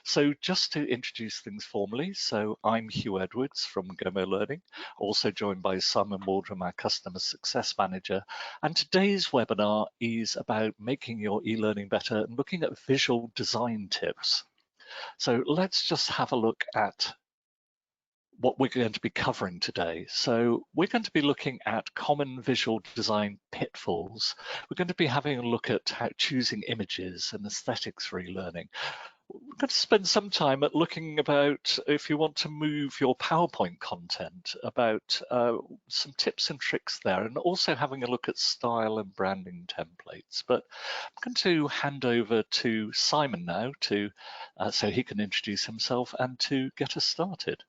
So just to introduce things formally, so I'm Hugh Edwards from Gomo Learning, also joined by Simon Waldram, our Customer Success Manager. And today's webinar is about making your e-learning better and looking at visual design tips. So let's just have a look at what we're going to be covering today. So we're going to be looking at common visual design pitfalls. We're going to be having a look at how choosing images and aesthetics for e-learning. We're going to spend some time at looking about if you want to move your PowerPoint content, about some tips and tricks there, and also having a look at style and branding templates. But I'm going to hand over to Simon now so he can introduce himself and to get us started.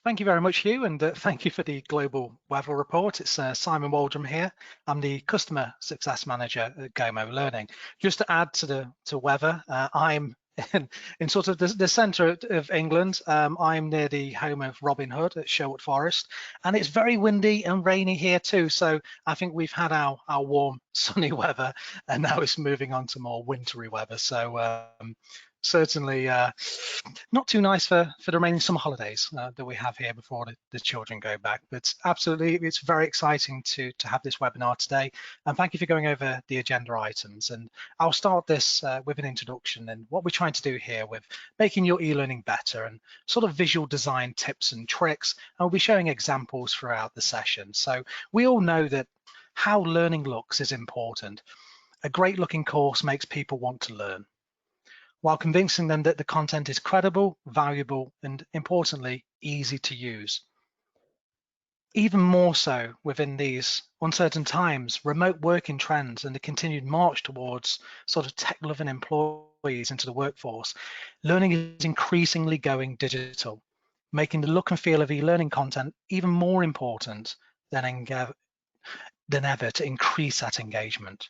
Thank you very much, Hugh, and thank you for the global weather report. It's Simon Waldram here. I'm the Customer Success Manager at Gomo Learning. Just to add to weather, I'm in sort of the centre of England. I'm near the home of Robin Hood at Sherwood Forest, and it's very windy and rainy here too. So I think we've had our warm, sunny weather, and now it's moving on to more wintry weather. So certainly not too nice for the remaining summer holidays that we have here before the children go back. But absolutely, it's very exciting to have this webinar today. And thank you for going over the agenda items. And I'll start this with an introduction and what we're trying to do here with making your e-learning better and sort of visual design tips and tricks. And we'll be showing examples throughout the session. So we all know that how learning looks is important. A great looking course makes people want to learn, while convincing them that the content is credible, valuable, and importantly, easy to use. Even more so within these uncertain times, remote working trends and the continued march towards sort of tech-loving employees into the workforce, learning is increasingly going digital, making the look and feel of e-learning content even more important than ever to increase that engagement.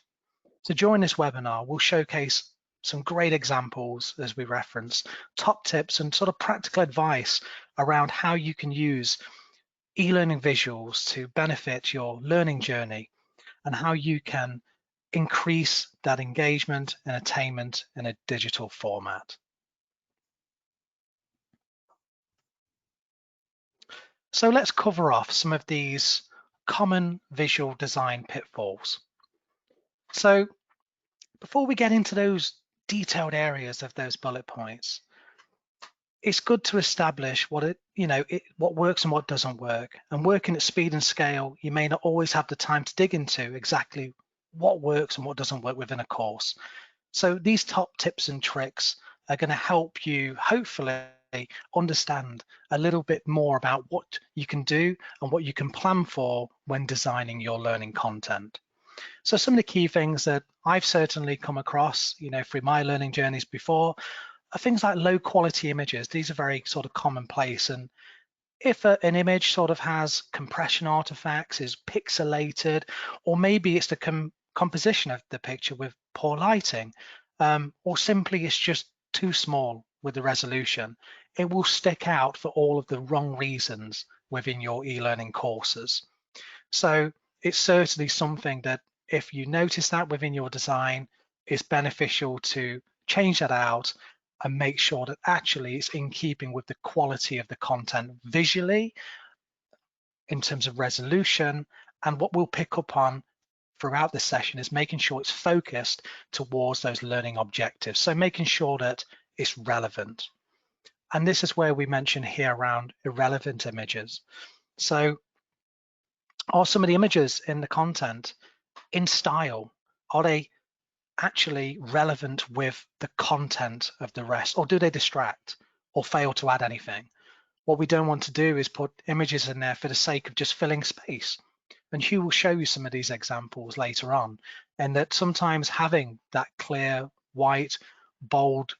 So during this webinar, we'll showcase some great examples as we reference, top tips and sort of practical advice around how you can use e-learning visuals to benefit your learning journey and how you can increase that engagement and attainment in a digital format. So let's cover off some of these common visual design pitfalls. So before we get into those detailed areas of those bullet points, it's good to establish what what works and what doesn't work. And working at speed and scale, you may not always have the time to dig into exactly what works and what doesn't work within a course. So these top tips and tricks are going to help you hopefully understand a little bit more about what you can do and what you can plan for when designing your learning content. So some of the key things that I've certainly come across, through my learning journeys before, are things like low quality images. These are very sort of commonplace. And if an image sort of has compression artifacts, is pixelated, or maybe it's the composition of the picture with poor lighting, or simply it's just too small with the resolution, it will stick out for all of the wrong reasons within your e-learning courses. So it's certainly something that if you notice that within your design, it's beneficial to change that out and make sure that actually it's in keeping with the quality of the content visually in terms of resolution. And what we'll pick up on throughout the session is making sure it's focused towards those learning objectives. So making sure that it's relevant. And this is where we mention here around irrelevant images. So are some of the images in the content in style? Are they actually relevant with the content of the rest, or do they distract or fail to add anything? What we don't want to do is put images in there for the sake of just filling space. And Hugh will show you some of these examples later on, and that sometimes having that clear, white, bold,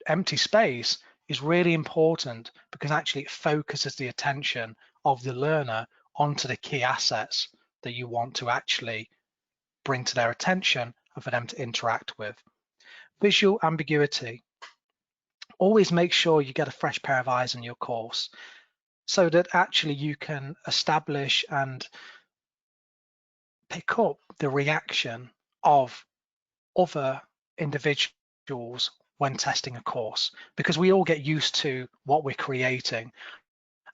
empty space is really important because actually it focuses the attention of the learner onto the key assets that you want to actually bring to their attention and for them to interact with. Visual ambiguity. Always make sure you get a fresh pair of eyes on your course so that actually you can establish and pick up the reaction of other individuals when testing a course, because we all get used to what we're creating,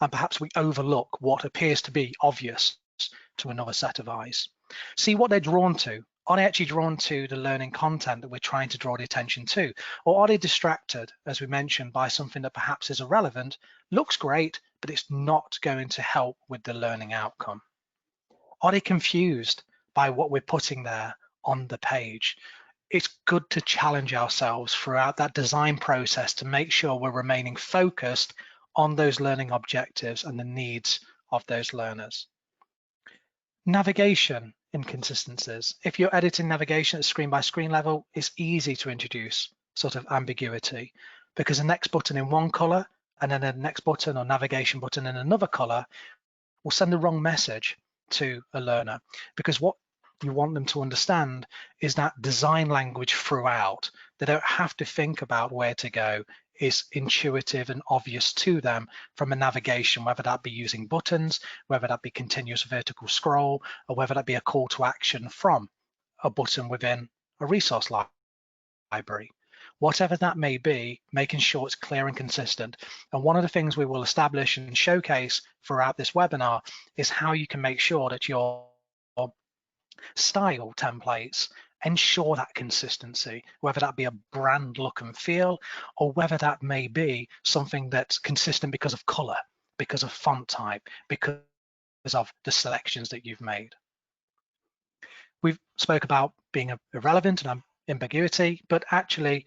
and perhaps we overlook what appears to be obvious to another set of eyes. See what they're drawn to. Are they actually drawn to the learning content that we're trying to draw the attention to? Or are they distracted, as we mentioned, by something that perhaps is irrelevant, looks great, but it's not going to help with the learning outcome? Are they confused by what we're putting there on the page? It's good to challenge ourselves throughout that design process to make sure we're remaining focused on those learning objectives and the needs of those learners. Navigation inconsistencies. If you're editing navigation at screen by screen level, it's easy to introduce sort of ambiguity, because the next button in one color and then the next button or navigation button in another color will send the wrong message to a learner, because what you want them to understand is that design language throughout. They don't have to think about where to go. Is intuitive and obvious to them from a navigation, whether that be using buttons, whether that be continuous vertical scroll, or whether that be a call to action from a button within a resource library. Whatever that may be, making sure it's clear and consistent. And one of the things we will establish and showcase throughout this webinar is how you can make sure that your style templates ensure that consistency, whether that be a brand look and feel, or whether that may be something that's consistent because of color, because of font type, because of the selections that you've made. We've spoke about being irrelevant and ambiguity, but actually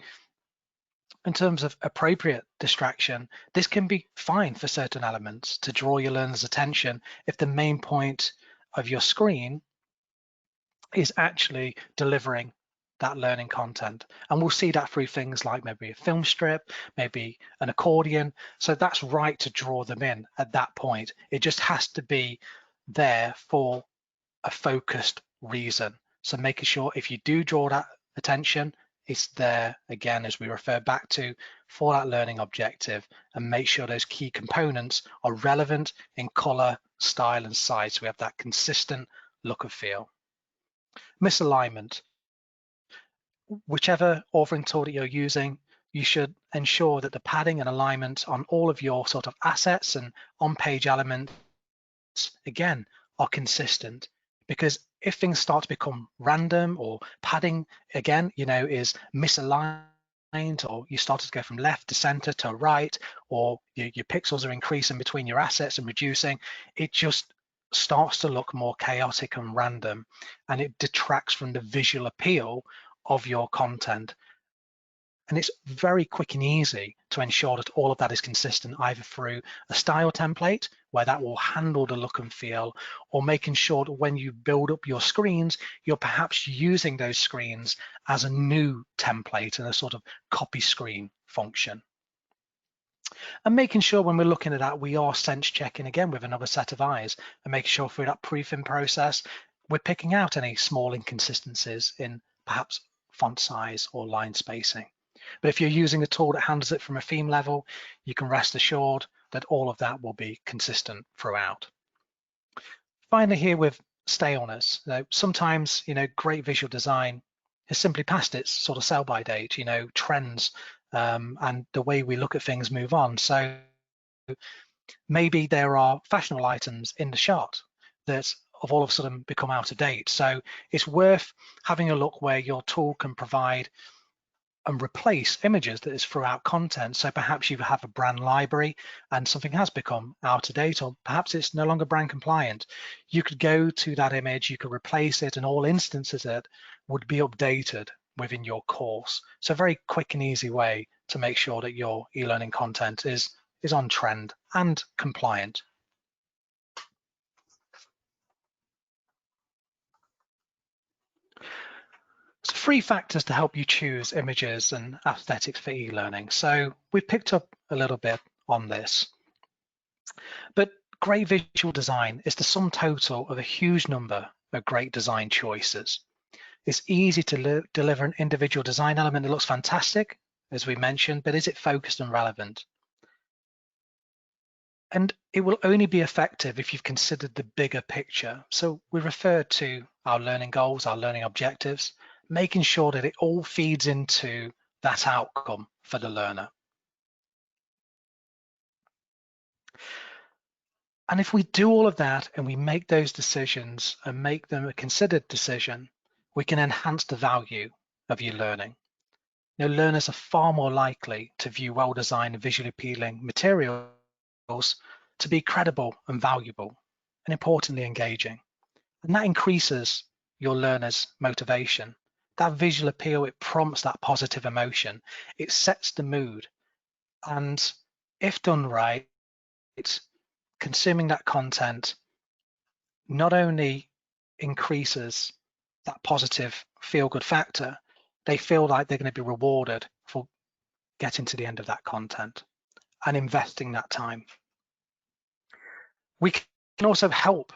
in terms of appropriate distraction, this can be fine for certain elements to draw your learner's attention if the main point of your screen is actually delivering that learning content. And we'll see that through things like maybe a film strip, maybe an accordion. So that's right to draw them in at that point. It just has to be there for a focused reason. So making sure if you do draw that attention, it's there again, as we refer back to, for that learning objective, and make sure those key components are relevant in color, style, and size. So we have that consistent look and feel. Misalignment. Whichever authoring tool that you're using, you should ensure that the padding and alignment on all of your sort of assets and on-page elements, again, are consistent. Because if things start to become random, or padding, again, is misaligned, or you start to go from left to center to right, or your pixels are increasing between your assets and reducing, it just starts to look more chaotic and random, and it detracts from the visual appeal of your content. And it's very quick and easy to ensure that all of that is consistent, either through a style template where that will handle the look and feel, or making sure that when you build up your screens, you're perhaps using those screens as a new template and a sort of copy screen function. And making sure when we're looking at that, we are sense checking again with another set of eyes, and making sure through that proofing process, we're picking out any small inconsistencies in perhaps font size or line spacing. But if you're using a tool that handles it from a theme level, you can rest assured that all of that will be consistent throughout. Finally, here with staleness, sometimes great visual design is simply past its sort of sell-by date. Trends and the way we look at things move on. So maybe there are fashionable items in the shot that have all of a sudden become out of date. So it's worth having a look where your tool can provide and replace images that is throughout content. So perhaps you have a brand library and something has become out of date, or perhaps it's no longer brand compliant. You could go to that image, you could replace it, and all instances of it would be updated within your course. So a very quick and easy way to make sure that your e-learning content is on trend and compliant. So 3 factors to help you choose images and aesthetics for e-learning. So we've picked up a little bit on this, but great visual design is the sum total of a huge number of great design choices. It's easy to deliver an individual design element that looks fantastic, as we mentioned, but is it focused and relevant? And it will only be effective if you've considered the bigger picture. So we refer to our learning goals, our learning objectives, making sure that it all feeds into that outcome for the learner. And if we do all of that and we make those decisions and make them a considered decision, we can enhance the value of your learning. Learners are far more likely to view well-designed and visually appealing materials to be credible and valuable, and importantly, engaging. And that increases your learners' motivation. That visual appeal, it prompts that positive emotion. It sets the mood. And if done right, consuming that content not only increases that positive feel-good factor, they feel like they're going to be rewarded for getting to the end of that content and investing that time. We can also help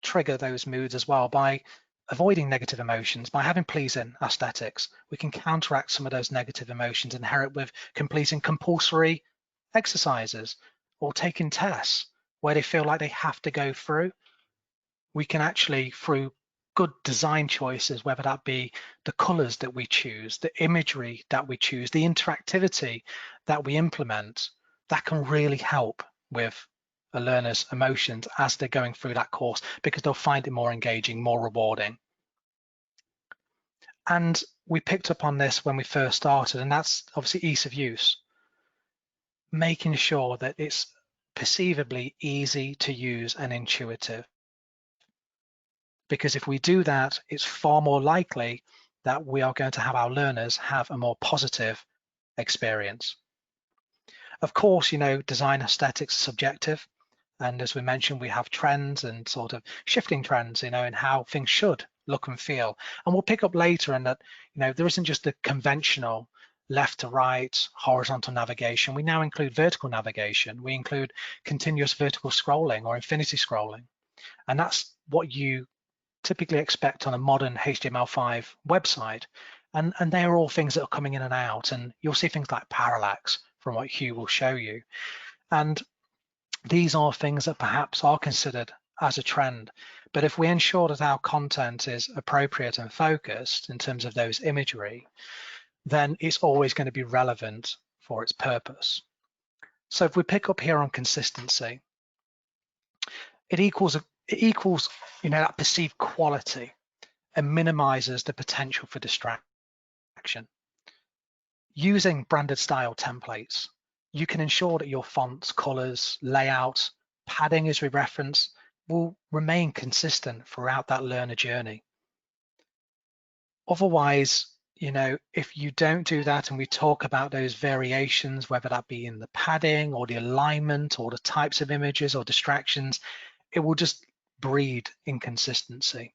trigger those moods as well by avoiding negative emotions. By having pleasing aesthetics, we can counteract some of those negative emotions inherent with completing compulsory exercises or taking tests where they feel like they have to go through. We can actually, through good design choices, whether that be the colors that we choose, the imagery that we choose, the interactivity that we implement, that can really help with a learner's emotions as they're going through that course, because they'll find it more engaging, more rewarding. And we picked up on this when we first started, and that's obviously ease of use. Making sure that it's perceivably easy to use and intuitive. Because if we do that, it's far more likely that we are going to have our learners have a more positive experience. Of course, design aesthetics are subjective. And as we mentioned, we have trends and sort of shifting trends, in how things should look and feel. And we'll pick up later in that, there isn't just the conventional left to right, horizontal navigation. We now include vertical navigation. We include continuous vertical scrolling or infinity scrolling. And that's what you typically expect on a modern HTML5 website. And they are all things that are coming in and out. And you'll see things like parallax from what Hugh will show you. And these are things that perhaps are considered as a trend. But if we ensure that our content is appropriate and focused in terms of those imagery, then it's always going to be relevant for its purpose. So if we pick up here on consistency, it equals that perceived quality and minimizes the potential for distraction. Using branded style templates, you can ensure that your fonts, colors, layout, padding as we reference will remain consistent throughout that learner journey. Otherwise, if you don't do that and we talk about those variations, whether that be in the padding or the alignment or the types of images or distractions, it will just breed inconsistency.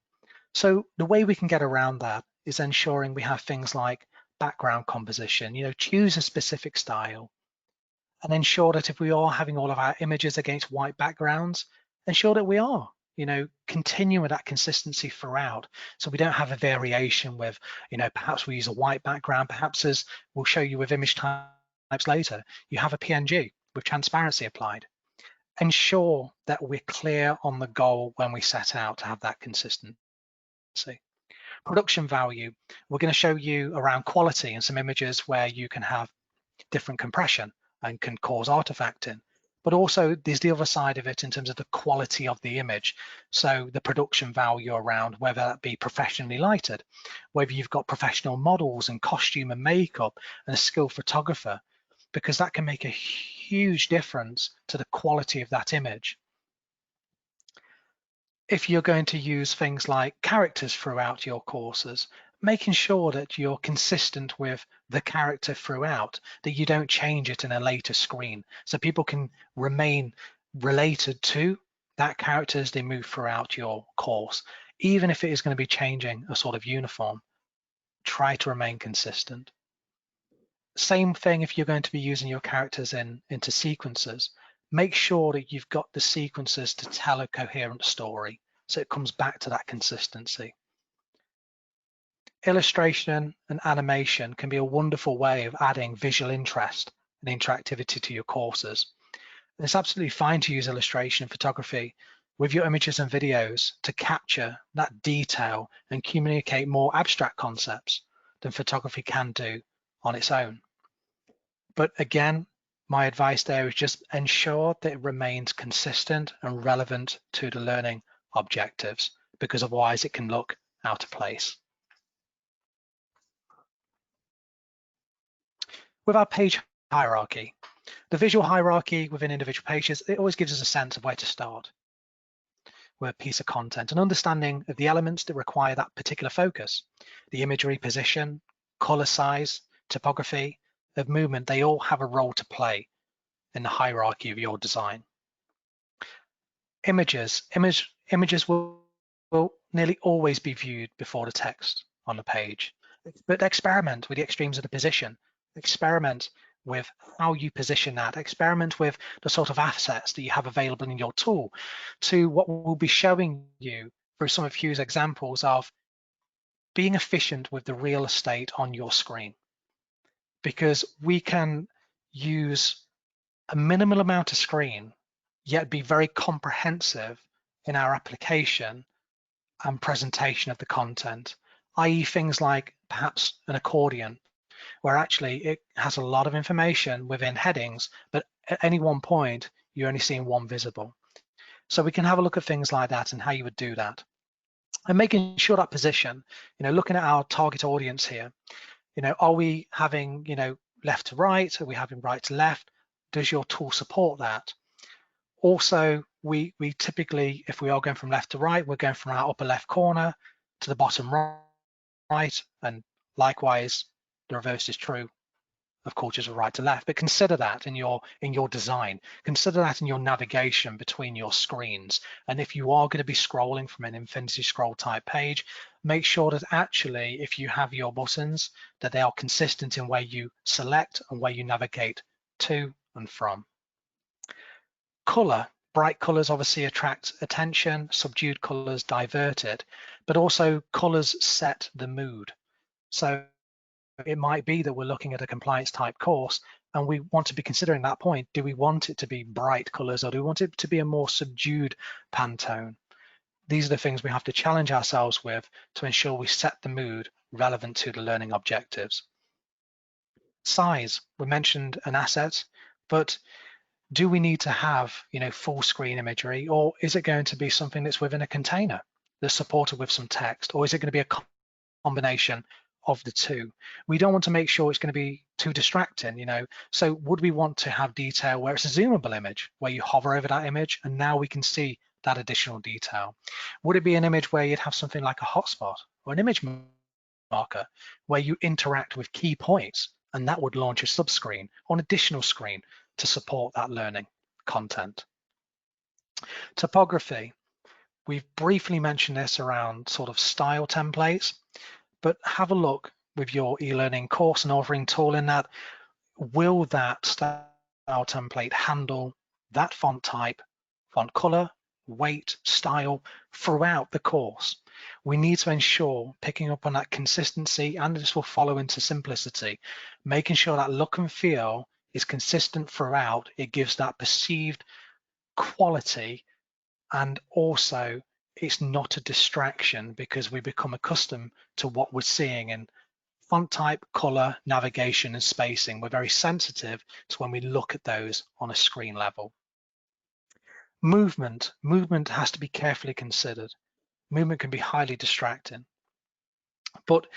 So the way we can get around that is ensuring we have things like background composition, choose a specific style and ensure that if we are having all of our images against white backgrounds, ensure that we are, continuing that consistency throughout. So we don't have a variation with, perhaps we use a white background, perhaps as we'll show you with image types later, you have a PNG with transparency applied. Ensure that we're clear on the goal when we set out to have that consistency. Production value, we're going to show you around quality and some images where you can have different compression and can cause artifacting. But also there's the other side of it in terms of the quality of the image. So the production value around whether that be professionally lighted, whether you've got professional models and costume and makeup and a skilled photographer, because that can make a huge difference to the quality of that image. If you're going to use things like characters throughout your courses, making sure that you're consistent with the character throughout, that you don't change it in a later screen, so people can remain related to that character as they move throughout your course. Even if it is going to be changing a sort of uniform, try to remain consistent. Same thing if you're going to be using your characters into sequences. Make sure that you've got the sequences to tell a coherent story, so it comes back to that consistency. Illustration and animation can be a wonderful way of adding visual interest and interactivity to your courses. And it's absolutely fine to use illustration and photography with your images and videos to capture that detail and communicate more abstract concepts than photography can do on its own. But again, my advice there is just ensure that it remains consistent and relevant to the learning objectives, because otherwise it can look out of place. With our page hierarchy, the visual hierarchy within individual pages, it always gives us a sense of where to start with a piece of content, an understanding of the elements that require that particular focus. The imagery, position, color size, typography, of movement, they all have a role to play in the hierarchy of your design. Images will nearly always be viewed before the text on the page, but experiment with the extremes of the position. Experiment with how you position that. Experiment with the sort of assets that you have available in your tool to what we'll be showing you through some of Hugh's examples of being efficient with the real estate on your screen, because we can use a minimal amount of screen yet be very comprehensive in our application and presentation of the content, i.e. things like perhaps an accordion, where actually it has a lot of information within headings, but at any one point, you're only seeing one visible. So we can have a look at things like that and how you would do that. And making sure that position, looking at our target audience here, are we having, left to right? Are we having right to left? Does your tool support that? Also, we typically, if we are going from left to right, we're going from our upper left corner to the bottom right, and likewise, the reverse is true. Of course, just right to left, but consider that in your design. Consider that in your navigation between your screens. And if you are going to be scrolling from an infinity scroll type page, make sure that actually, if you have your buttons, that they are consistent in where you select and where you navigate to and from. Color, bright colors obviously attract attention, subdued colors divert it, but also colors set the mood. So it might be that we're looking at a compliance type course and we want to be considering that point. Do we want it to be bright colors or do we want it to be a more subdued Pantone? These are the things we have to challenge ourselves with to ensure we set the mood relevant to the learning objectives. Size, we mentioned an asset, but do we need to have full screen imagery, or is it going to be something that's within a container that's supported with some text, or is it going to be a combination of the two? We don't want to make sure it's going to be too distracting, so would we want to have detail where it's a zoomable image, where you hover over that image and now we can see that additional detail? Would it be an image where you'd have something like a hotspot or an image marker where you interact with key points and that would launch a subscreen or an additional screen to support that learning content? Typography, we've briefly mentioned this around sort of style templates, but have a look with your e-learning course and authoring tool in that, will that style template handle that font type, font color, weight, style throughout the course? We need to ensure picking up on that consistency, and this will follow into simplicity, making sure that look and feel is consistent throughout. It gives that perceived quality, and also it's not a distraction because we become accustomed to what we're seeing in font type, color, navigation, and spacing. We're very sensitive to when we look at those on a screen level. Movement has to be carefully considered. Movement can be highly distracting, but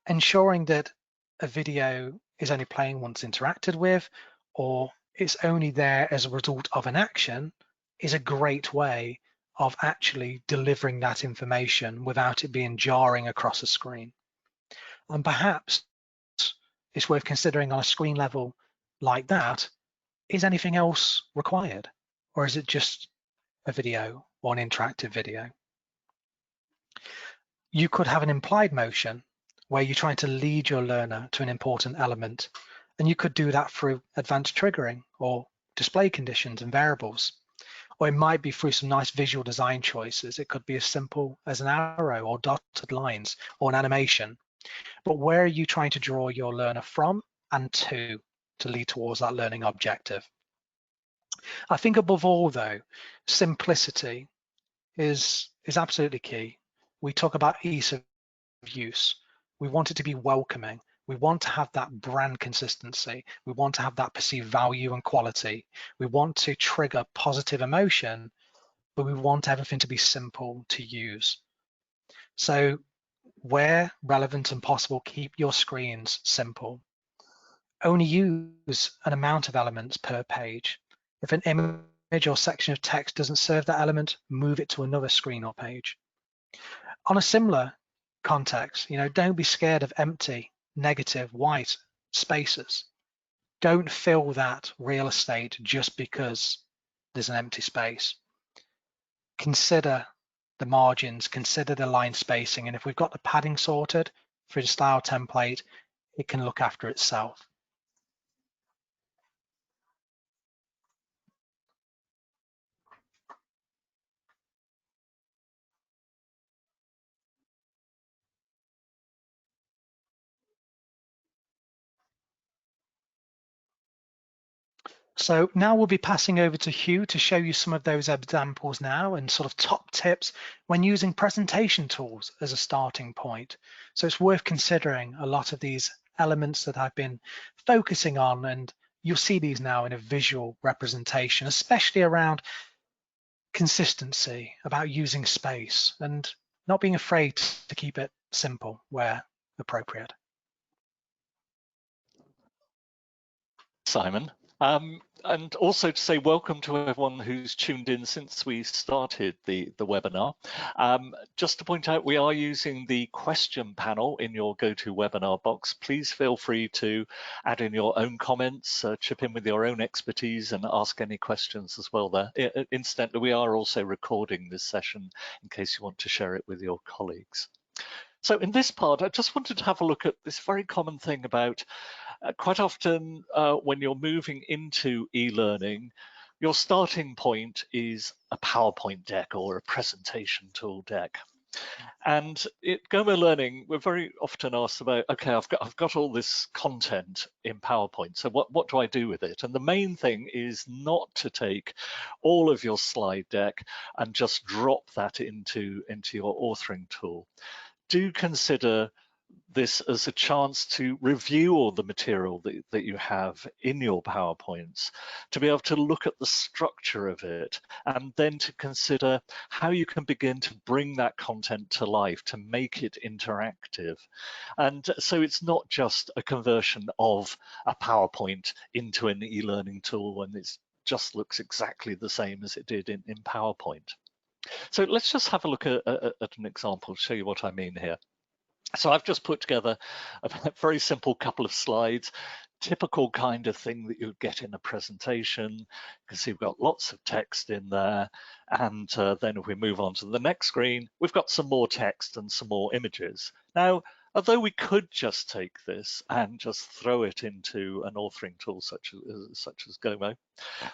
ensuring that a video is only playing once interacted with, or it's only there as a result of an action, is a great way of actually delivering that information without it being jarring across a screen. And perhaps it's worth considering on a screen level like that, is anything else required? Or is it just a video or an interactive video? You could have an implied motion where you're trying to lead your learner to an important element, and you could do that through advanced triggering or display conditions and variables. Or it might be through some nice visual design choices. It could be as simple as an arrow or dotted lines or an animation. But where are you trying to draw your learner from and to lead towards that learning objective? I think above all though, simplicity is absolutely key. We talk about ease of use. We want it to be welcoming. We want to have that brand consistency. We want to have that perceived value and quality. We want to trigger positive emotion, but we want everything to be simple to use. So where relevant and possible, keep your screens simple. Only use an amount of elements per page. If an image or section of text doesn't serve that element, move it to another screen or page. On a similar context, don't be scared of empty, negative, white spaces. Don't fill that real estate just because there's an empty space. Consider the margins, consider the line spacing, and if we've got the padding sorted through the style template, it can look after itself. So now we'll be passing over to Hugh to show you some of those examples now and sort of top tips when using presentation tools as a starting point. So it's worth considering a lot of these elements that I've been focusing on, and you'll see these now in a visual representation, especially around consistency, about using space and not being afraid to keep it simple where appropriate. Simon. And also to say welcome to everyone who's tuned in since we started the webinar. Just to point out, we are using the question panel in your GoToWebinar box. Please feel free to add in your own comments, chip in with your own expertise and ask any questions as well there. Incidentally, we are also recording this session in case you want to share it with your colleagues. So in this part, I just wanted to have a look at this very common thing about quite often when you're moving into e-learning, your starting point is a PowerPoint deck or a presentation tool deck. And at Gomo Learning, we're very often asked about, okay, I've got all this content in PowerPoint, so what do I do with it? And the main thing is not to take all of your slide deck and just drop that into your authoring tool. Do consider this as a chance to review all the material that you have in your PowerPoints, to be able to look at the structure of it, and then to consider how you can begin to bring that content to life, to make it interactive. And so it's not just a conversion of a PowerPoint into an e-learning tool and it just looks exactly the same as it did in PowerPoint. So let's just have a look at an example to show you what I mean here. So I've just put together a very simple couple of slides, typical kind of thing that you'd get in a presentation. You can see we've got lots of text in there. And then if we move on to the next screen, we've got some more text and some more images. Now, although we could just take this and just throw it into an authoring tool such as Gomo,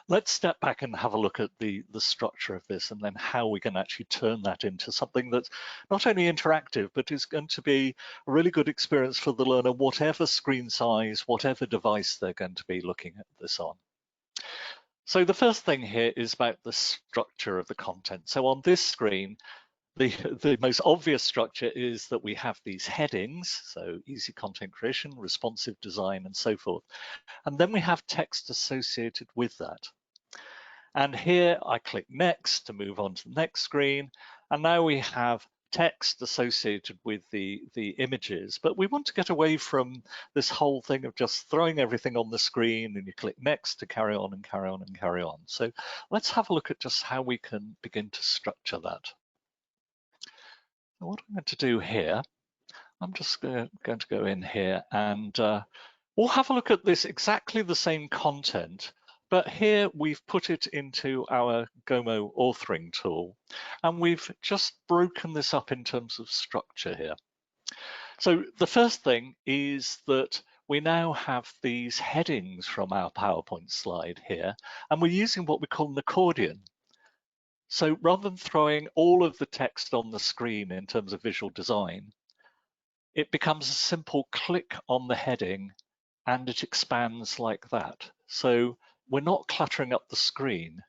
let's step back and have a look at the structure of this and then how we can actually turn that into something that's not only interactive, but is going to be a really good experience for the learner, whatever screen size, whatever device they're going to be looking at this on. So the first thing here is about the structure of the content. So on this screen, the most obvious structure is that we have these headings, so easy content creation, responsive design, and so forth. And then we have text associated with that. And here I click next to move on to the next screen. And now we have text associated with the images, but we want to get away from this whole thing of just throwing everything on the screen and you click next to carry on and carry on and carry on. So let's have a look at just how we can begin to structure that. What I'm going to do here, I'm just going to go in here and we'll have a look at this exactly the same content, but here we've put it into our Gomo authoring tool and we've just broken this up in terms of structure here. So the first thing is that we now have these headings from our PowerPoint slide here, and we're using what we call an accordion. So rather than throwing all of the text on the screen in terms of visual design, it becomes a simple click on the heading and it expands like that. So we're not cluttering up the screen.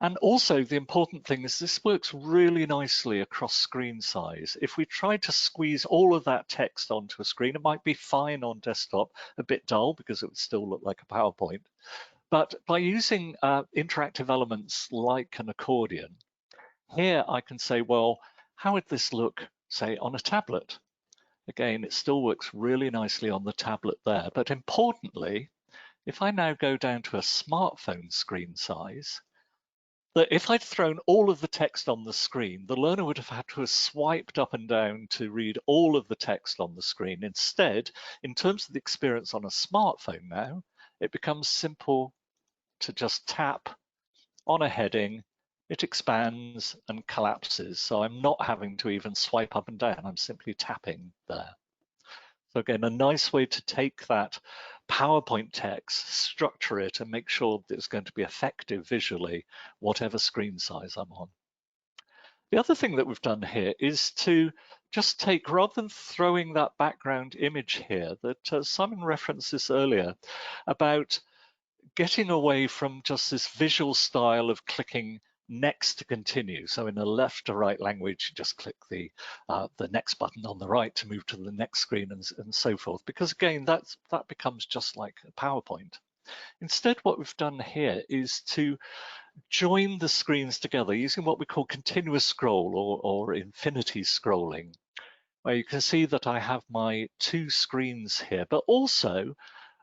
And also the important thing is this works really nicely across screen size. If we try to squeeze all of that text onto a screen, it might be fine on desktop, a bit dull because it would still look like a PowerPoint. But by using interactive elements like an accordion, here I can say, well, how would this look, say, on a tablet? Again, it still works really nicely on the tablet there. But importantly, if I now go down to a smartphone screen size, that if I'd thrown all of the text on the screen, the learner would have had to have swiped up and down to read all of the text on the screen. Instead, in terms of the experience on a smartphone now, it becomes simple to just tap on a heading, it expands and collapses. So I'm not having to even swipe up and down, I'm simply tapping there. So again, a nice way to take that PowerPoint text, structure it, and make sure that it's going to be effective visually, whatever screen size I'm on. The other thing that we've done here is to just take, rather than throwing that background image here, that Simon referenced this earlier, about getting away from just this visual style of clicking next to continue. So in a left to right language, you just click the next button on the right to move to the next screen and so forth. Because again, that becomes just like a PowerPoint. Instead, what we've done here is to join the screens together using what we call continuous scroll or infinity scrolling, where you can see that I have my two screens here, but also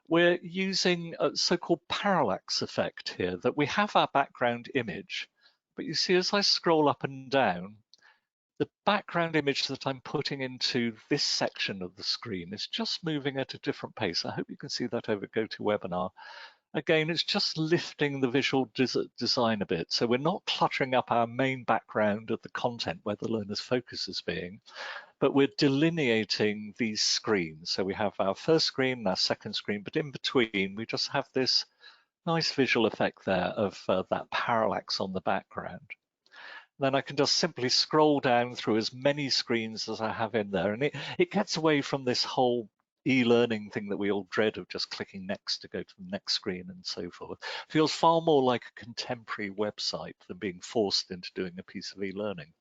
we're using a so-called parallax effect here, that we have our background image, but you see as I scroll up and down, the background image that I'm putting into this section of the screen is just moving at a different pace. I hope you can see that over GoToWebinar. Again, it's just lifting the visual design a bit. So we're not cluttering up our main background of the content where the learner's focus is being, but we're delineating these screens. So we have our first screen and our second screen, but in between, we just have this nice visual effect there of that parallax on the background. Then I can just simply scroll down through as many screens as I have in there. And it gets away from this whole e-learning thing that we all dread of just clicking next to go to the next screen and so forth. Feels far more like a contemporary website than being forced into doing a piece of e-learning.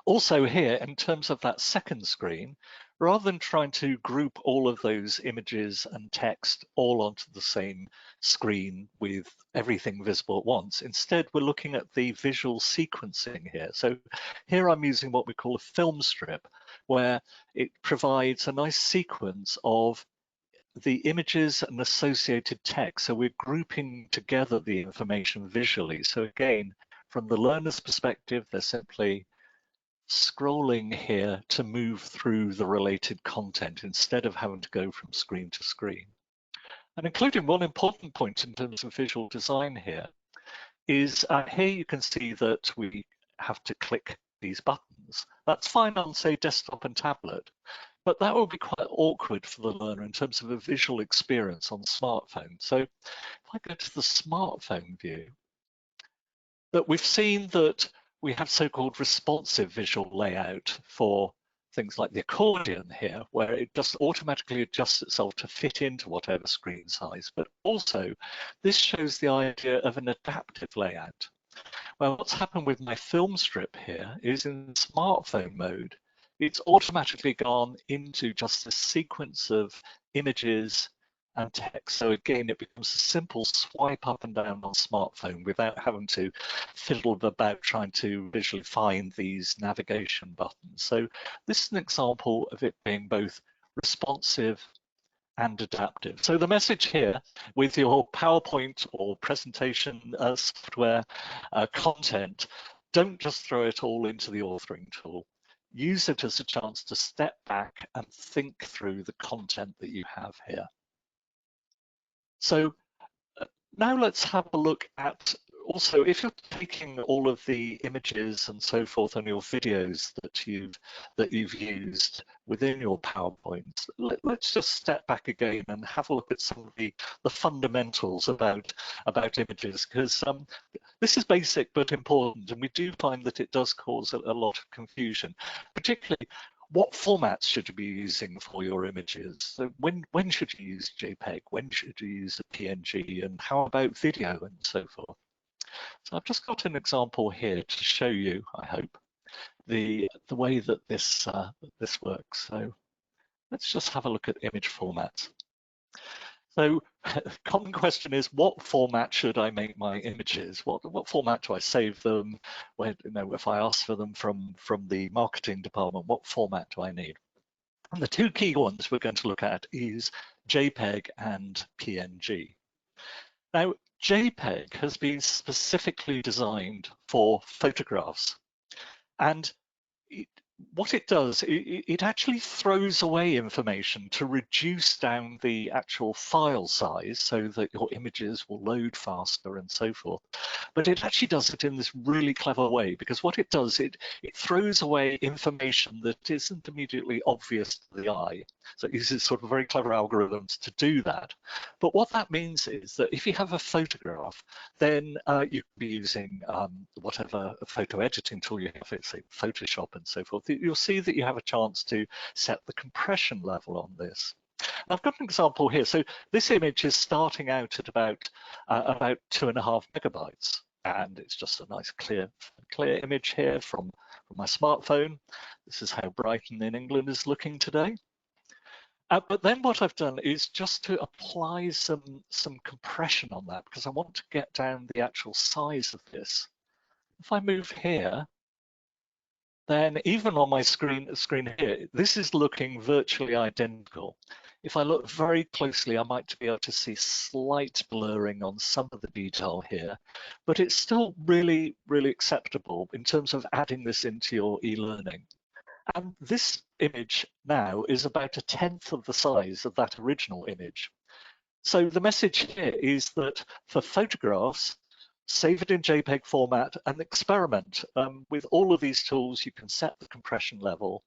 Also here, in terms of that second screen, rather than trying to group all of those images and text all onto the same screen with everything visible at once, instead we're looking at the visual sequencing here. So here I'm using what we call a film strip, where it provides a nice sequence of the images and associated text. So we're grouping together the information visually. So again, from the learner's perspective, they're simply scrolling here to move through the related content instead of having to go from screen to screen. And including one important point in terms of visual design here is here you can see that we have to click these buttons. That's fine on, say, desktop and tablet, but that will be quite awkward for the learner in terms of a visual experience on the smartphone. So if I go to the smartphone view, that we've seen that we have so-called responsive visual layout for things like the accordion here, where it just automatically adjusts itself to fit into whatever screen size. But also, this shows the idea of an adaptive layout. Well, what's happened with my film strip here is in smartphone mode, it's automatically gone into just a sequence of images and text. So again, it becomes a simple swipe up and down on smartphone without having to fiddle about trying to visually find these navigation buttons. So this is an example of it being both responsive and adaptive. So the message here with your PowerPoint or presentation software content, don't just throw it all into the authoring tool. Use it as a chance to step back and think through the content that you have here. So now let's have a look at also, if you're taking all of the images and so forth on your videos that you've used within your PowerPoint, let's just step back again and have a look at some of the fundamentals about images, because this is basic but important, and we do find that it does cause a lot of confusion, particularly what formats should you be using for your images? So when should you use JPEG? When should you use a PNG? And how about video and so forth? So I've just got an example here to show you, I hope, the way that this works. So let's just have a look at image formats. So common question is, what format should I make my images? What format do I save them? Where, if I ask for them from the marketing department, what format do I need? And the two key ones we're going to look at is JPEG and PNG. Now, JPEG has been specifically designed for photographs, and what it does, it actually throws away information to reduce down the actual file size so that your images will load faster and so forth. But it actually does it in this really clever way, because what it does, it throws away information that isn't immediately obvious to the eye. So it uses sort of very clever algorithms to do that. But what that means is that if you have a photograph, then you could be using whatever photo editing tool you have, say Photoshop and so forth. You'll see that you have a chance to set the compression level on this. I've got an example here. So this image is starting out at about 2.5 megabytes, and it's just a nice clear image here from my smartphone. This is how Brighton in England is looking today. But then what I've done is just to apply some compression on that, because I want to get down the actual size of this. If I move here, then even on my screen here, this is looking virtually identical. If I look very closely, I might be able to see slight blurring on some of the detail here, but it's still really, really acceptable in terms of adding this into your e-learning. And this image now is about 1/10 of the size of that original image. So the message here is that for photographs, save it in JPEG format and experiment. With all of these tools, you can set the compression level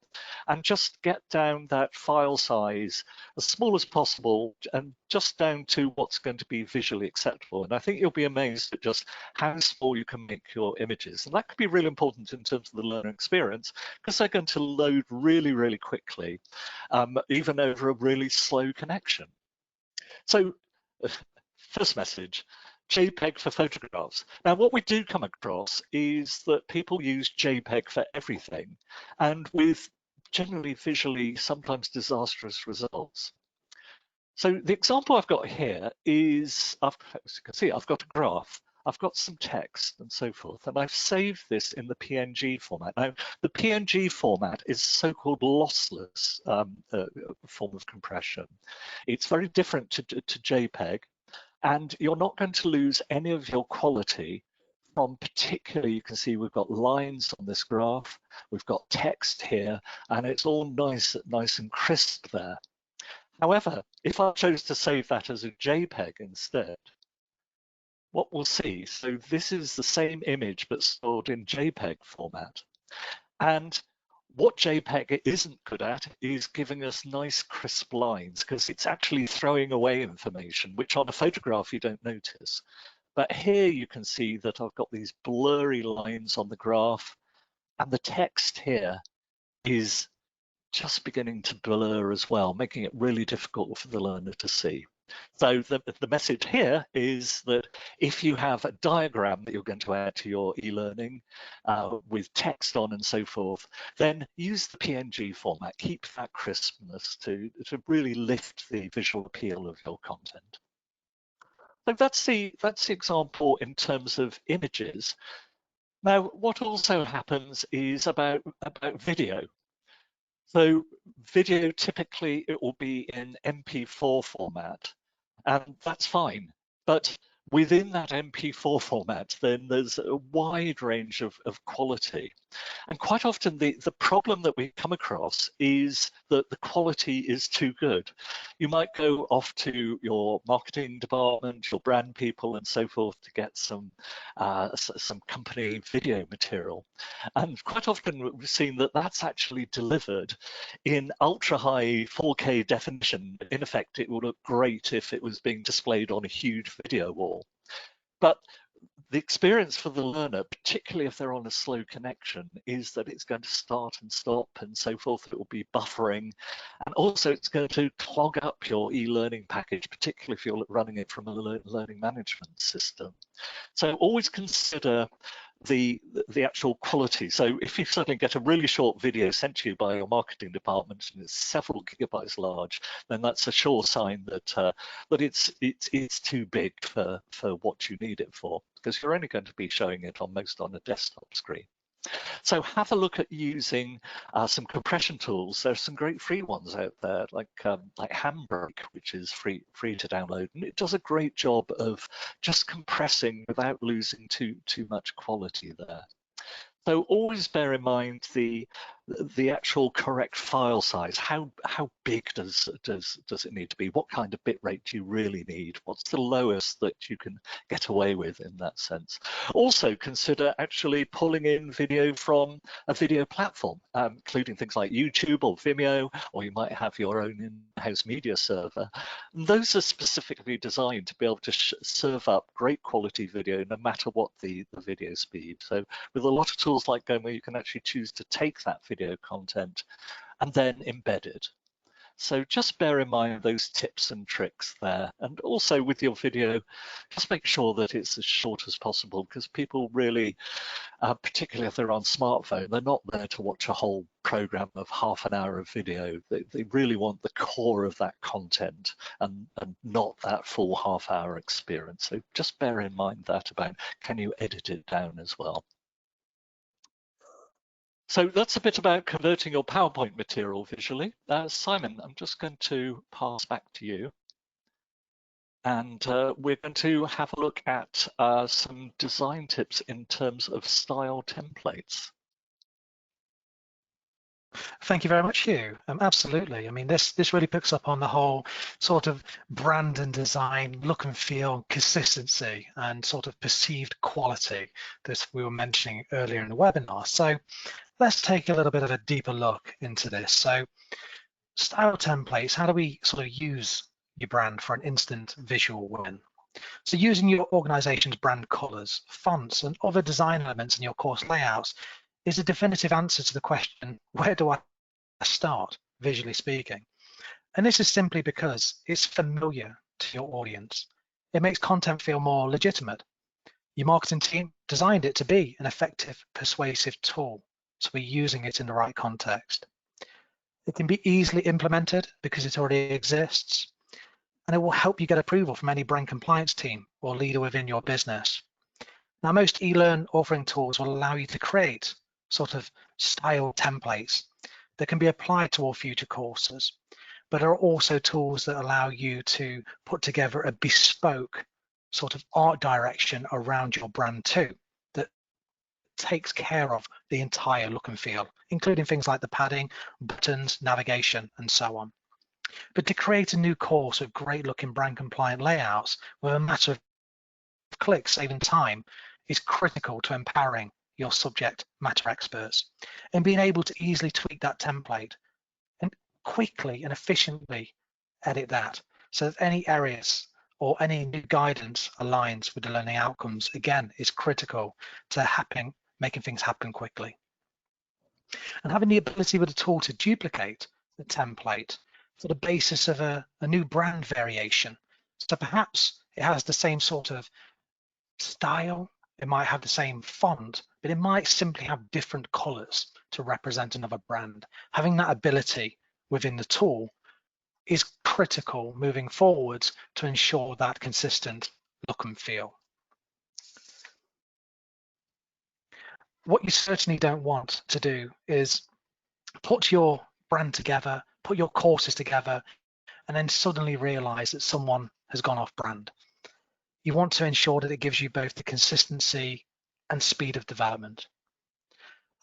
and just get down that file size as small as possible and just down to what's going to be visually acceptable. And I think you'll be amazed at just how small you can make your images. And that could be really important in terms of the learner experience, because they're going to load really, really quickly, even over a really slow connection. So first message, JPEG for photographs. Now, what we do come across is that people use JPEG for everything, and with generally visually sometimes disastrous results. So the example I've got here is, as you can see, I've got a graph, I've got some text and so forth, and I've saved this in the PNG format. Now, the PNG format is so-called lossless form of compression. It's very different to JPEG, and you're not going to lose any of your quality from particularly, you can see we've got lines on this graph, we've got text here, and it's all nice and crisp there. However, if I chose to save that as a JPEG instead, what we'll see, so this is the same image but stored in JPEG format. And what JPEG isn't good at is giving us nice crisp lines, because it's actually throwing away information, which on a photograph you don't notice. But here you can see that I've got these blurry lines on the graph, and the text here is just beginning to blur as well, making it really difficult for the learner to see. So the message here is that if you have a diagram that you're going to add to your e-learning with text on and so forth, then use the PNG format. Keep that crispness to really lift the visual appeal of your content. So that's the example in terms of images. Now, what also happens is about video. So video, typically it will be in MP4 format, and that's fine. But within that MP4 format, then there's a wide range of quality. And quite often the problem that we come across is that the quality is too good. You might go off to your marketing department, your brand people and so forth to get some company video material. And quite often we've seen that that's actually delivered in ultra high 4K definition. In effect, it would look great if it was being displayed on a huge video wall. But the experience for the learner, particularly if they're on a slow connection, is that it's going to start and stop and so forth. It will be buffering. And also it's going to clog up your e-learning package, particularly if you're running it from a learning management system. So always consider the actual quality. So if you suddenly get a really short video sent to you by your marketing department and it's several gigabytes large, then that's a sure sign that that it's too big for what you need it for, because you're only going to be showing it on a desktop screen. So have a look at using some compression tools. There's some great free ones out there, like Handbrake, which is free to download, and it does a great job of just compressing without losing too much quality there. So always bear in mind the actual correct file size. How big does it need to be? What kind of bit rate do you really need? What's the lowest that you can get away with in that sense? Also consider actually pulling in video from a video platform, including things like YouTube or Vimeo, or you might have your own in-house media server. And those are specifically designed to be able to serve up great quality video no matter what the video speed. So with a lot of tools like Gomo, you can actually choose to take that video content and then embed it. So just bear in mind those tips and tricks there. And also with your video, just make sure that it's as short as possible, because people really, particularly if they're on smartphone, they're not there to watch a whole program of half an hour of video. They really want the core of that content and not that full half-hour experience. So just bear in mind that about, can you edit it down as well? So that's a bit about converting your PowerPoint material visually. Simon, I'm just going to pass back to you. And we're going to have a look at some design tips in terms of style templates. Thank you very much, Hugh. Absolutely. I mean, this really picks up on the whole sort of brand and design, look and feel, consistency, and sort of perceived quality that we were mentioning earlier in the webinar. So let's take a little bit of a deeper look into this. So style templates, how do we sort of use your brand for an instant visual win? So using your organization's brand colors, fonts, and other design elements in your course layouts is a definitive answer to the question, where do I start, visually speaking? And this is simply because it's familiar to your audience. It makes content feel more legitimate. Your marketing team designed it to be an effective, persuasive tool, so we're using it in the right context. It can be easily implemented because it already exists, and it will help you get approval from any brand compliance team or leader within your business. Now, most eLearn authoring tools will allow you to create sort of style templates that can be applied to all future courses, but there are also tools that allow you to put together a bespoke sort of art direction around your brand too, that takes care of the entire look and feel, including things like the padding, buttons, navigation, and so on. But to create a new course with great looking brand compliant layouts with a matter of clicks, saving time, is critical to empowering your subject matter experts and being able to easily tweak that template and quickly and efficiently edit that so that any areas or any new guidance aligns with the learning outcomes, again, is critical to making things happen quickly. And having the ability with a tool to duplicate the template for the basis of a new brand variation. So perhaps it has the same sort of style, it might have the same font, but it might simply have different colors to represent another brand. Having that ability within the tool is critical moving forwards to ensure that consistent look and feel. What you certainly don't want to do is put your brand together, put your courses together, and then suddenly realize that someone has gone off brand. You want to ensure that it gives you both the consistency and speed of development.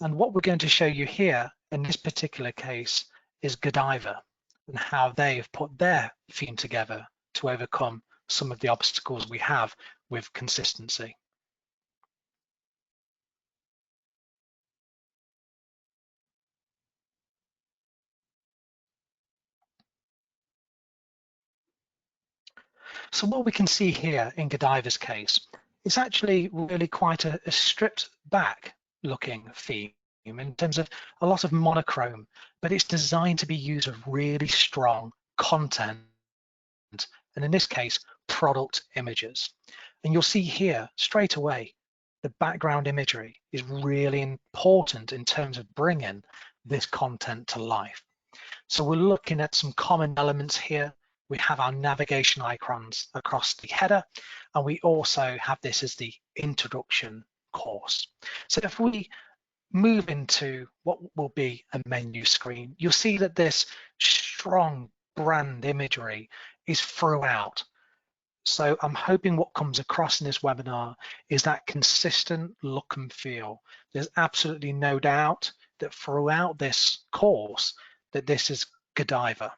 And what we're going to show you here in this particular case is Godiva and how they have put their theme together to overcome some of the obstacles we have with consistency. So what we can see here in Godiva's case it's actually really quite a stripped back looking theme in terms of a lot of monochrome, but it's designed to be used with really strong content, and in this case, product images. And you'll see here straight away, the background imagery is really important in terms of bringing this content to life. So we're looking at some common elements here. We have our navigation icons across the header, and we also have this as the introduction course. So if we move into what will be a menu screen, you'll see that this strong brand imagery is throughout. So I'm hoping what comes across in this webinar is that consistent look and feel. There's absolutely no doubt that throughout this course that this is Godiva.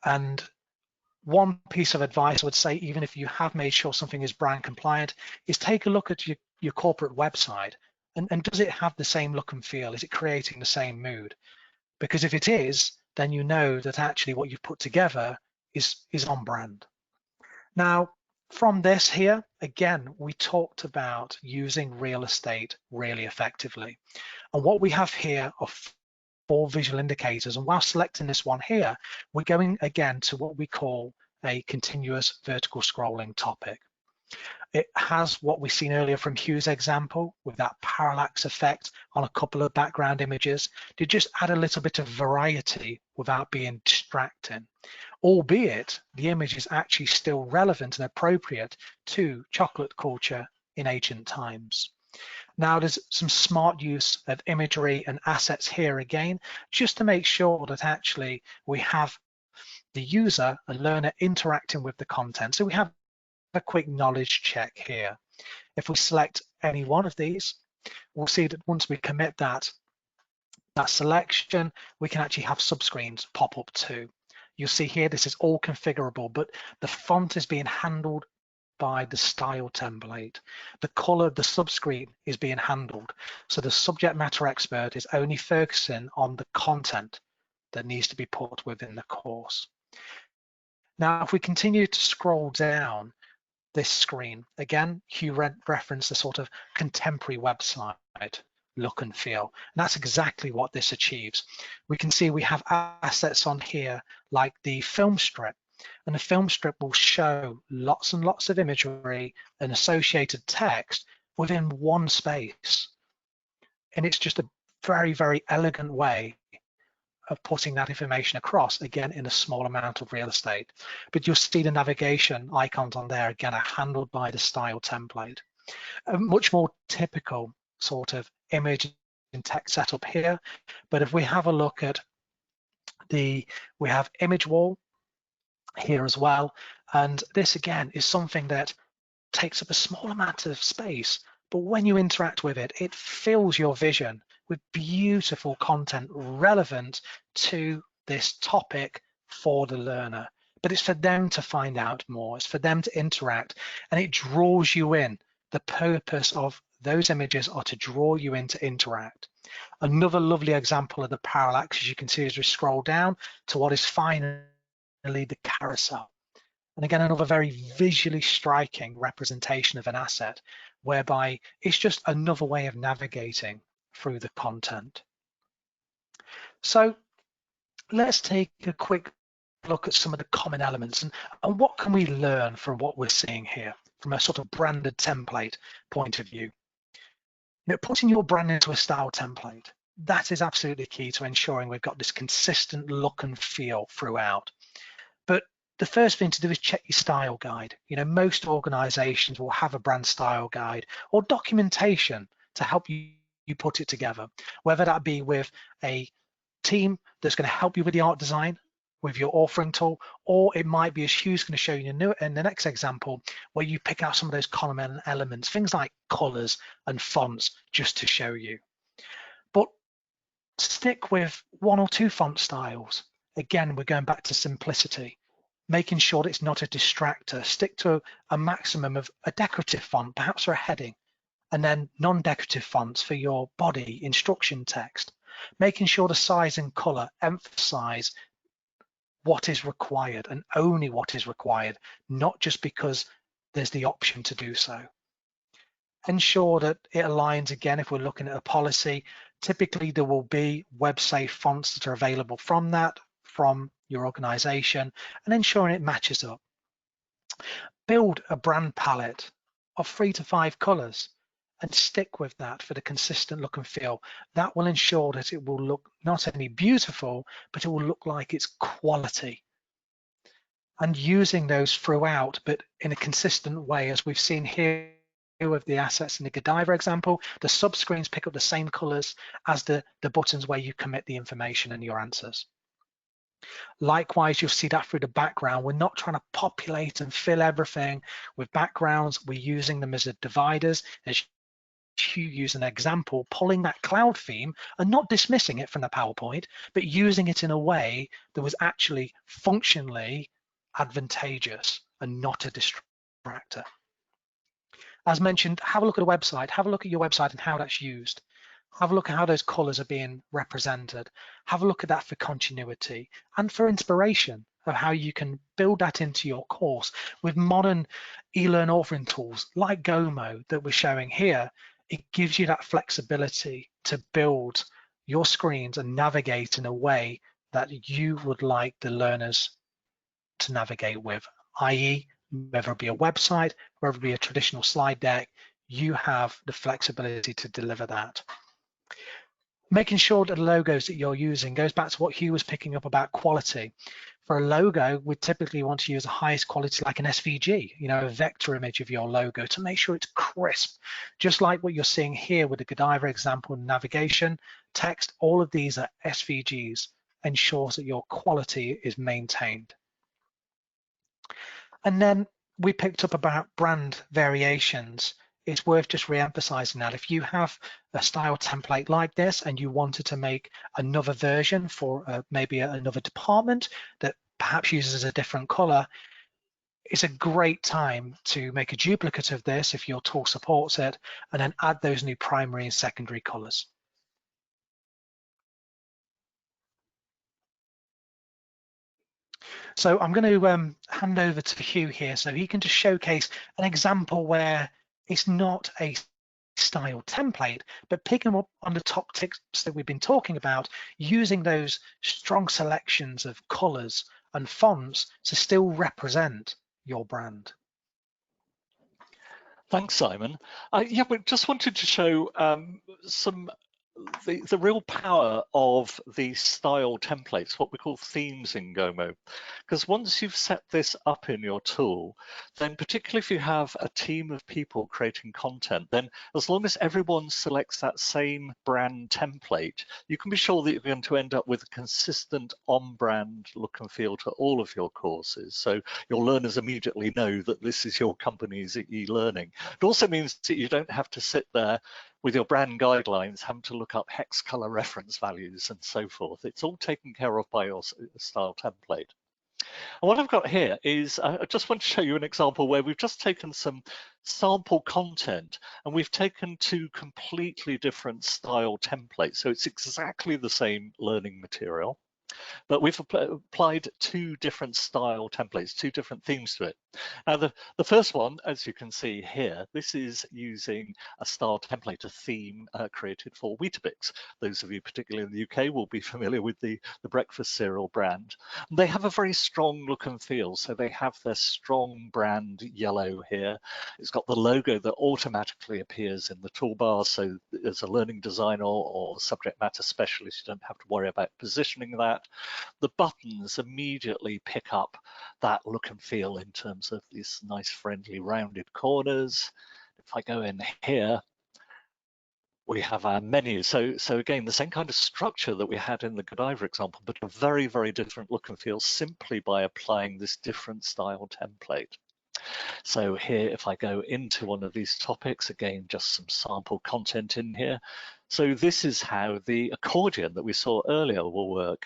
And one piece of advice I would say, even if you have made sure something is brand compliant, is take a look at your corporate website and does it have the same look and feel? Is it creating the same mood? Because if it is, then you know that actually what you've put together is on brand. Now, from this here, again, we talked about using real estate really effectively. And what we have here are 4 visual indicators. And while selecting this one here, we're going again to what we call a continuous vertical scrolling topic. It has what we've seen earlier from Hugh's example with that parallax effect on a couple of background images to just add a little bit of variety without being distracting, albeit the image is actually still relevant and appropriate to chocolate culture in ancient times. Now there's some smart use of imagery and assets here again, just to make sure that actually we have the user and learner interacting with the content. So we have a quick knowledge check here. If we select any one of these, we'll see that once we commit that selection, we can actually have subscreens pop up too. You'll see here, this is all configurable, but the font is being handled by the style template. The color of the subscreen is being handled. So the subject matter expert is only focusing on the content that needs to be put within the course. Now, if we continue to scroll down this screen, again, Hugh referenced the sort of contemporary website look and feel. And that's exactly what this achieves. We can see we have assets on here like the film strip, and the film strip will show lots and lots of imagery and associated text within one space. And it's just a very, very elegant way of putting that information across, again, in a small amount of real estate. But you'll see the navigation icons on there, again, are handled by the style template. A much more typical sort of image and text setup here. But if we have a look at we have image wall here as well. And this again is something that takes up a small amount of space, but when you interact with it, it fills your vision with beautiful content relevant to this topic for the learner. But it's for them to find out more, it's for them to interact, and it draws you in. The purpose of those images are to draw you in to interact. Another lovely example of the parallax, as you can see as we scroll down to what is finally the carousel. And again, another very visually striking representation of an asset, whereby it's just another way of navigating through the content. So let's take a quick look at some of the common elements and what can we learn from what we're seeing here from a sort of branded template point of view. You know, putting your brand into a style template, that is absolutely key to ensuring we've got this consistent look and feel throughout. But the first thing to do is check your style guide. You know, most organizations will have a brand style guide or documentation to help you put it together, whether that be with a team that's going to help you with the art design with your authoring tool, or it might be, as Hugh's going to show you in the next example, where you pick out some of those common elements, things like colors and fonts, just to show you. But stick with 1 or 2 font styles. Again, we're going back to simplicity, making sure that it's not a distractor. Stick to a maximum of a decorative font, perhaps for a heading, and then non-decorative fonts for your body instruction text, making sure the size and color emphasize what is required and only what is required, not just because there's the option to do so. ensure that it aligns. Again, if we're looking at a policy, typically there will be web-safe fonts that are available from your organization, and ensuring it matches up. Build a brand palette of 3 to 5 colors and stick with that for the consistent look and feel. That will ensure that it will look not only beautiful, but it will look like it's quality. And using those throughout, but in a consistent way, as we've seen here with the assets in the Godiva example, the subscreens pick up the same colors as the buttons where you commit the information and your answers. Likewise, you'll see that through the background. We're not trying to populate and fill everything with backgrounds. We're using them as dividers, as you use an example, pulling that cloud theme and not dismissing it from the PowerPoint, but using it in a way that was actually functionally advantageous and not a distractor. As mentioned, have a look at a website, have a look at your website and how that's used. Have a look at how those colors are being represented. Have a look at that for continuity and for inspiration of how you can build that into your course with modern eLearn authoring tools like Gomo that we're showing here. It gives you that flexibility to build your screens and navigate in a way that you would like the learners to navigate with, i.e., whether it be a website, whether it be a traditional slide deck, you have the flexibility to deliver that. Making sure that the logos that you're using goes back to what Hugh was picking up about quality. For a logo, we typically want to use the highest quality, like an SVG, a vector image of your logo, to make sure it's crisp. Just like what you're seeing here with the Godiva example, navigation, text, all of these are SVGs, ensures that your quality is maintained. And then we picked up about brand variations. It's worth just re-emphasizing that if you have a style template like this and you wanted to make another version for maybe another department that perhaps uses a different color, it's a great time to make a duplicate of this if your tool supports it, and then add those new primary and secondary colors. So I'm going to hand over to Hugh here so he can just showcase an example where it's not a style template, but picking up on the top tips that we've been talking about, using those strong selections of colors and fonts to still represent your brand. Thanks, Simon. Yeah, we just wanted to show the real power of the style templates, what we call themes in Gomo. Because once you've set this up in your tool, then particularly if you have a team of people creating content, then as long as everyone selects that same brand template, you can be sure that you're going to end up with a consistent on-brand look and feel to all of your courses. So your learners immediately know that this is your company's e-learning. It also means that you don't have to sit there with your brand guidelines, having to look up hex color reference values and so forth. It's all taken care of by your style template. And what I've got here is, I just want to show you an example where we've just taken some sample content and we've taken two completely different style templates. So it's exactly the same learning material, but we've applied two different style templates, two different themes to it. Now, the first one, as you can see here, this is using a style template, a theme created for Weetabix. Those of you, particularly in the UK, will be familiar with the breakfast cereal brand. And they have a very strong look and feel. So they have their strong brand yellow here. It's got the logo that automatically appears in the toolbar. So as a learning designer or subject matter specialist, you don't have to worry about positioning that. The buttons immediately pick up that look and feel in terms of these nice friendly rounded corners. If I go in here, we have our menu. So again, the same kind of structure that we had in the Godiva example, but a very, very different look and feel simply by applying this different style template. So here, if I go into one of these topics, again, just some sample content in here. So this is how the accordion that we saw earlier will work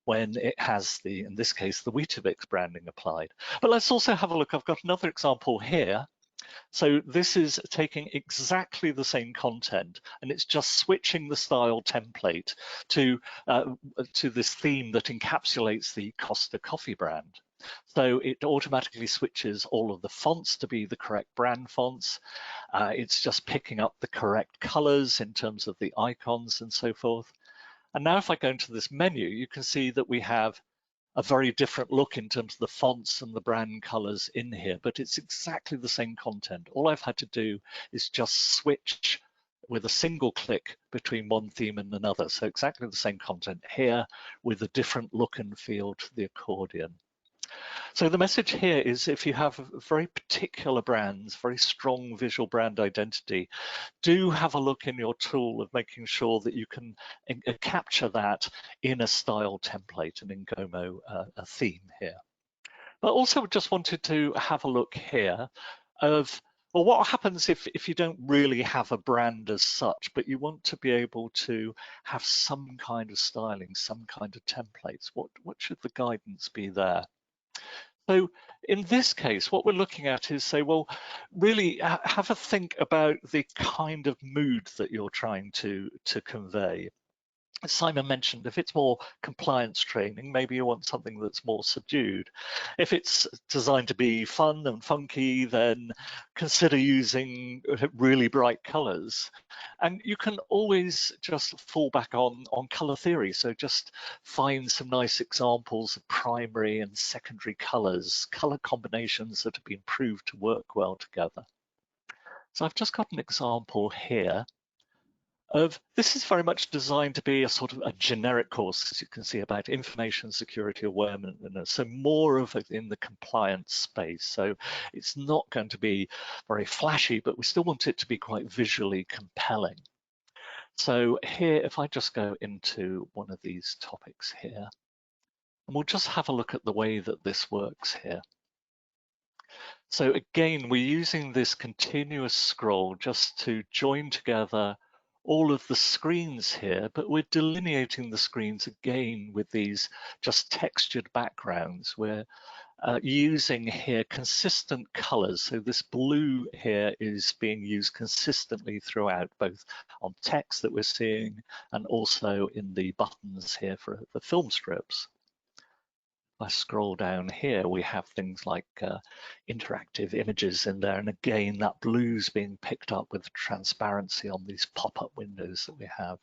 when it has the, in this case, the Weetabix branding applied. But let's also have a look. I've got another example here. So this is taking exactly the same content and it's just switching the style template to this theme that encapsulates the Costa coffee brand. So it automatically switches all of the fonts to be the correct brand fonts. It's just picking up the correct colors in terms of the icons and so forth. And now if I go into this menu, you can see that we have a very different look in terms of the fonts and the brand colors in here, but it's exactly the same content. All I've had to do is just switch with a single click between one theme and another. So exactly the same content here with a different look and feel to the accordion. So the message here is if you have very particular brands, very strong visual brand identity, do have a look in your tool of making sure that you can capture that in a style template and in Gomo a theme here. But also just wanted to have a look here of, well, what happens if you don't really have a brand as such, but you want to be able to have some kind of styling, some kind of templates? What should the guidance be there? So in this case, what we're looking at is say, well, really have a think about the kind of mood that you're trying to convey. As Simon mentioned, if it's more compliance training, maybe you want something that's more subdued. If it's designed to be fun and funky, then consider using really bright colors. And you can always just fall back on color theory. So just find some nice examples of primary and secondary colors, color combinations that have been proved to work well together. So I've just got an example here of this is very much designed to be a sort of a generic course, as you can see, about information security awareness, so more of it in the compliance space. So it's not going to be very flashy, but we still want it to be quite visually compelling. So here, if I just go into one of these topics here, and we'll just have a look at the way that this works here. So again, we're using this continuous scroll just to join together all of the screens here, but we're delineating the screens again with these just textured backgrounds. We're using here consistent colors. So this blue here is being used consistently throughout, both on text that we're seeing and also in the buttons here for the film strips. If I scroll down here, we have things like interactive images in there. And again, that blue's being picked up with transparency on these pop-up windows that we have.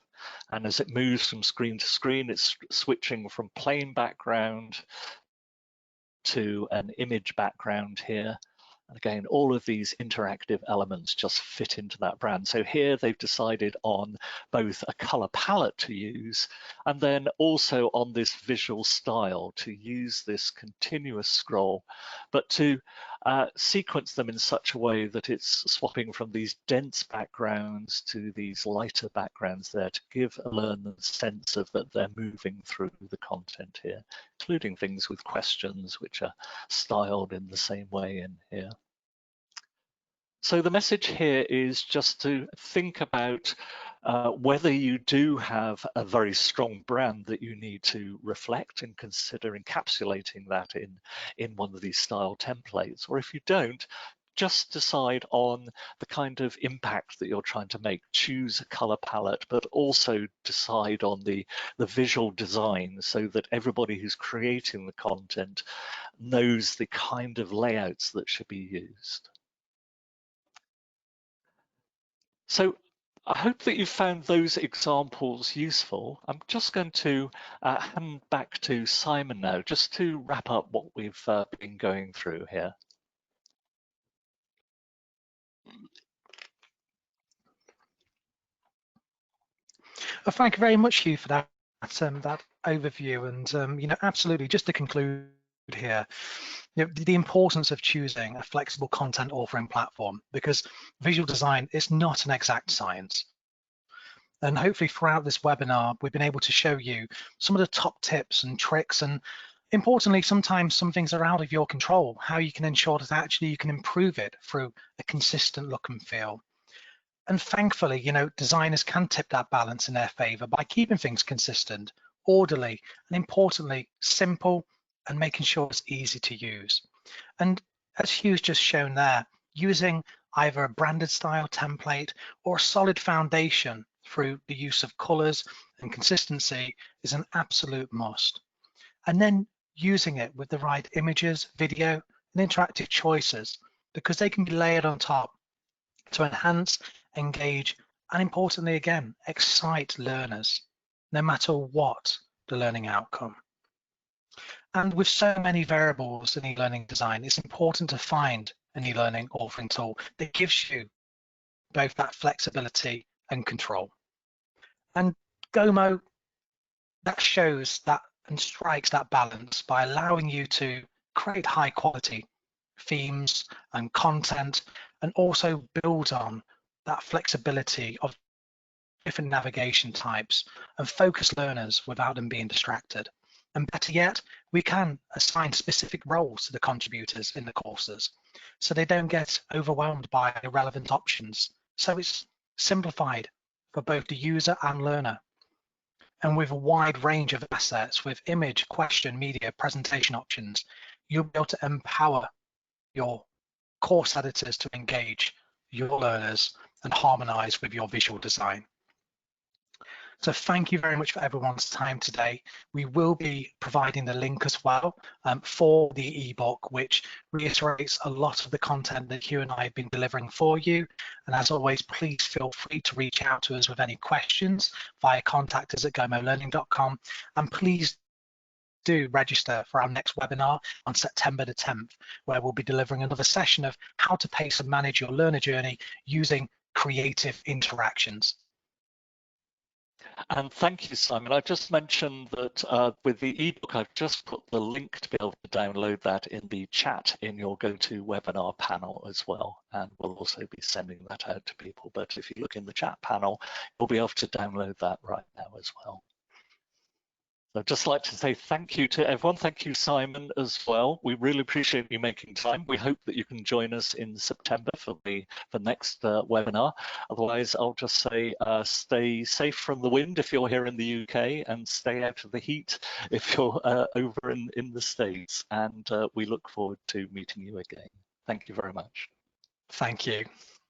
And as it moves from screen to screen, it's switching from plain background to an image background here. And again, all of these interactive elements just fit into that brand. So here they've decided on both a color palette to use, and then also on this visual style to use this continuous scroll, but to sequence them in such a way that it's swapping from these dense backgrounds to these lighter backgrounds there to give a learner the sense of that they're moving through the content here, including things with questions which are styled in the same way in here. So the message here is just to think about whether you do have a very strong brand that you need to reflect and consider encapsulating that in one of these style templates, or if you don't, just decide on the kind of impact that you're trying to make. Choose a color palette, but also decide on the visual design so that everybody who's creating the content knows the kind of layouts that should be used. So I hope that you found those examples useful. I'm just going to hand back to Simon now, just to wrap up what we've been going through here. Well, thank you very much, Hugh, for that overview. And absolutely, just to conclude here, the importance of choosing a flexible content authoring platform, because visual design is not an exact science. And hopefully throughout this webinar, we've been able to show you some of the top tips and tricks, and importantly, sometimes some things are out of your control, how you can ensure that actually you can improve it through a consistent look and feel. And thankfully, designers can tip that balance in their favor by keeping things consistent, orderly, and importantly, simple, and making sure it's easy to use. And as Hugh's just shown there, using either a branded style template or a solid foundation through the use of colors and consistency is an absolute must. And then using it with the right images, video, and interactive choices, because they can be layered on top to enhance, engage, and importantly again, excite learners, no matter what the learning outcome. And with so many variables in e-learning design, it's important to find an e-learning authoring tool that gives you both that flexibility and control. And Gomo, that shows that and strikes that balance by allowing you to create high quality themes and content, and also build on that flexibility of different navigation types and focus learners without them being distracted. And better yet, we can assign specific roles to the contributors in the courses so they don't get overwhelmed by irrelevant options. So it's simplified for both the user and learner. And with a wide range of assets with image, question, media, presentation options, you'll be able to empower your course editors to engage your learners and harmonize with your visual design. So thank you very much for everyone's time today. We will be providing the link as well for the ebook, which reiterates a lot of the content that Hugh and I have been delivering for you. And as always, please feel free to reach out to us with any questions via contact@gomolearning.com. And please do register for our next webinar on September the 10th, where we'll be delivering another session of how to pace and manage your learner journey using creative interactions. And thank you, Simon. I just mentioned that with the ebook, I've just put the link to be able to download that in the chat in your GoToWebinar panel as well. And we'll also be sending that out to people. But if you look in the chat panel, you'll be able to download that right now as well. I'd just like to say thank you to everyone. Thank you, Simon, as well. We really appreciate you making time. We hope that you can join us in September for the next webinar. Otherwise, I'll just say stay safe from the wind if you're here in the UK, and stay out of the heat if you're over in the States. And we look forward to meeting you again. Thank you very much. Thank you.